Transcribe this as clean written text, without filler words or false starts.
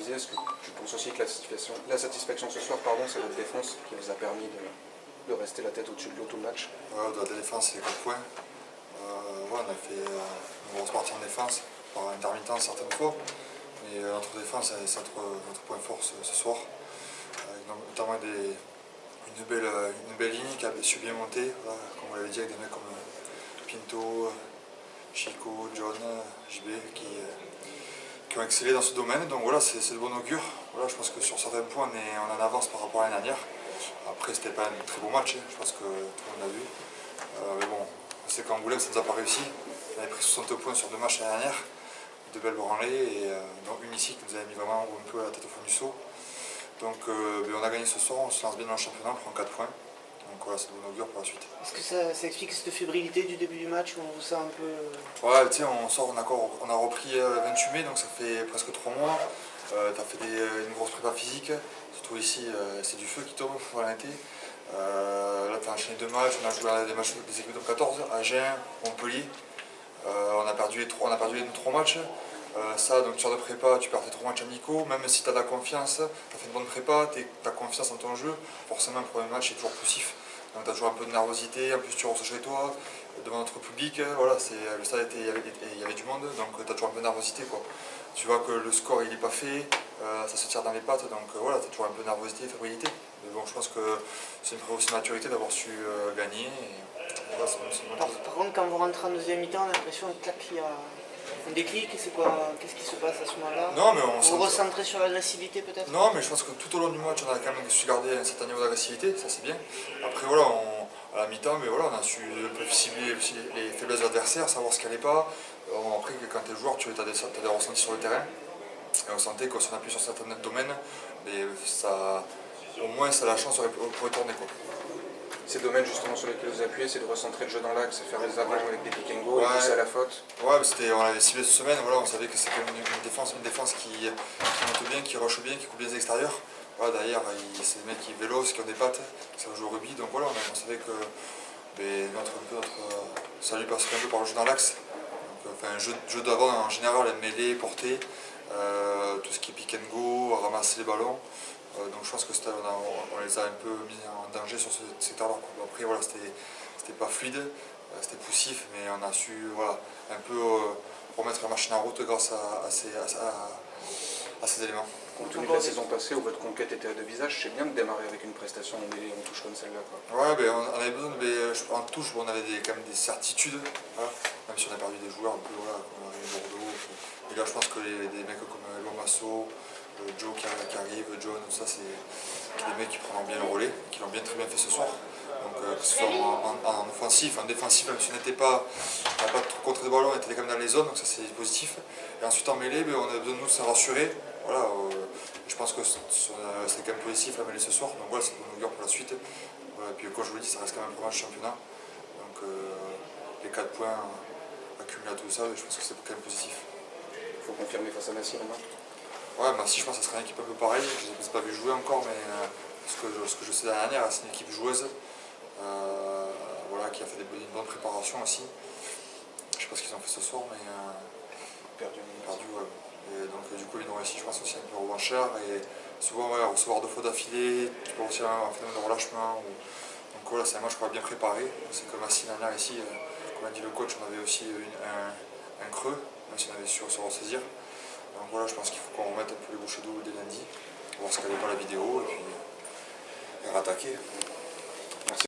disais, est-ce que tu penses aussi que la satisfaction ce soir, c'est votre défense qui vous a permis de rester la tête au-dessus de l'eau tout le match? De la défense, c'est 4 points. On a fait une grosse partie en défense, par intermittence certaines fois. Mais notre défense, c'est notre point fort ce soir. Notamment une belle ligne qui a su bien monter, voilà, comme vous l'avez dit, avec des mecs comme Pinto, Chico, John, JB qui ont excellé dans ce domaine. Donc voilà, c'est de bon augure. Voilà, je pense que sur certains points, on est en avance par rapport à l'année dernière. Après, c'était pas un très beau match, je pense que tout le monde l'a vu. Mais bon, c'est qu'Angoulême, ça ne nous a pas réussi. On avait pris 60 points sur 2 matchs l'année dernière, de belles branlées, et donc une ici qui nous avait mis vraiment un peu à la tête au fond du seau. Donc on a gagné ce soir, on se lance bien dans le championnat, on prend 4 points. Donc voilà, c'est de bon augure pour la suite. Est-ce que ça explique cette fébrilité du début du match où on vous sent un peu... Ouais, tu sais, on a repris le 28 mai, donc ça fait presque 3 mois. T'as fait une grosse prépa physique, surtout ici, c'est du feu qui tombe pour l'été. Là, tu as enchaîné 2 matchs, on a joué des matchs des équipes de 14, Agen, Montpellier. On a perdu les 3 matchs. Donc tu sors de prépa, tu perds tes 3 matchs amicaux, même si tu as de la confiance, tu as fait une bonne prépa, tu as confiance en ton jeu, forcément le premier match est toujours poussif. Donc tu as toujours un peu de nervosité, en plus tu reçois chez toi, devant notre public, voilà, le stade il y avait du monde, donc tu as toujours un peu de nervosité, quoi. Tu vois que le score il n'est pas fait, ça se tire dans les pattes, donc voilà, tu as toujours un peu de nervosité, fébrilité. Mais bon, je pense que c'est une preuve aussi de maturité d'avoir su gagner. Et voilà, par contre, quand vous rentrez en deuxième mi-temps, on a l'impression qu'il y a un déclic, c'est quoi? Qu'est-ce qui se passe à ce moment-là? Non, mais vous recentrez sur l'agressivité peut-être? Non, mais je pense que tout au long du match, on a quand même su garder un certain niveau d'agressivité, ça c'est bien. Après, voilà, à la mi-temps, mais voilà, on a su un peu cibler les faiblesses de l'adversaire, savoir ce qui n'allait pas. Après, quand tu es joueur, tu as des ressentis sur le terrain. Et on sentait que si on appuie sur certains domaines, mais au moins ça a la chance de retourner, quoi. Ces domaines justement sur lesquels vous appuyez, c'est de recentrer le jeu dans l'axe, c'est faire des avants avec des pick and go et pousser à la faute. Ouais, on avait ciblé cette semaine, voilà, on savait que c'était une défense qui monte bien, qui rush bien, qui coupe bien les extérieurs. Voilà, derrière, c'est des mecs qui vélocent, qui ont des pattes, qui savent jouer au rugby, donc voilà, on savait que notre salut passerait un peu par le jeu dans l'axe. Un jeu d'avant en général, mêlée, portée, tout ce qui est pick and go, ramasser les ballons. Donc je pense que on les a un peu mis en danger sur ce secteur-là. Après voilà, c'était pas fluide, c'était poussif, mais on a su un peu remettre la machine en route grâce à ces éléments. Compte tenu de la saison passée où votre conquête était à 2 visages, c'est bien de démarrer avec une prestation en touche comme celle-là. Ouais, on avait besoin en touche, on avait quand même des certitudes, voilà, même si on a perdu des joueurs un peu comme Bordeaux. Et là je pense que des mecs comme Lomasso, Joe qui arrive, John, tout ça, c'est des mecs qui prennent bien le relais, qui l'ont très bien fait ce soir. Donc que ce soit en offensif, en défensif, même si on n'a pas trop contré de ballon, on était quand même dans les zones, donc ça c'est positif. Et ensuite en mêlée, on a besoin de nous se rassurer. Voilà, je pense que c'est quand même positif la mêlée ce soir, donc voilà, c'est bon augure pour la suite. Voilà, et puis comme je vous le dis, ça reste quand même un premier match championnat. Donc les 4 points accumulés à tout ça, je pense que c'est quand même positif. Il faut confirmer face à Massy maintenant. Ouais, Massy, je pense que ça serait une équipe un peu pareille. Je ne les ai pas vu jouer encore, mais ce que je sais l'année dernière, c'est une équipe joueuse qui a fait une bonne préparation aussi. Je ne sais pas ce qu'ils ont fait ce soir, mais perdu, ouais. Et donc du coup, ils ont réussi, je pense, aussi un peu revanchard. Et souvent, recevoir 2 fois d'affilée, tu peux aussi avoir un phénomène de relâchement. Donc voilà, c'est un match qu'on va bien préparé. C'est comme Massy l'année dernière ici, comme a dit le coach, on avait aussi un creux, même si on avait su se ressaisir. Donc voilà, je pense qu'il faut qu'on remette un peu les bouchées doubles dès lundi, voir ce qu'elle est dans la vidéo et puis rattaquer.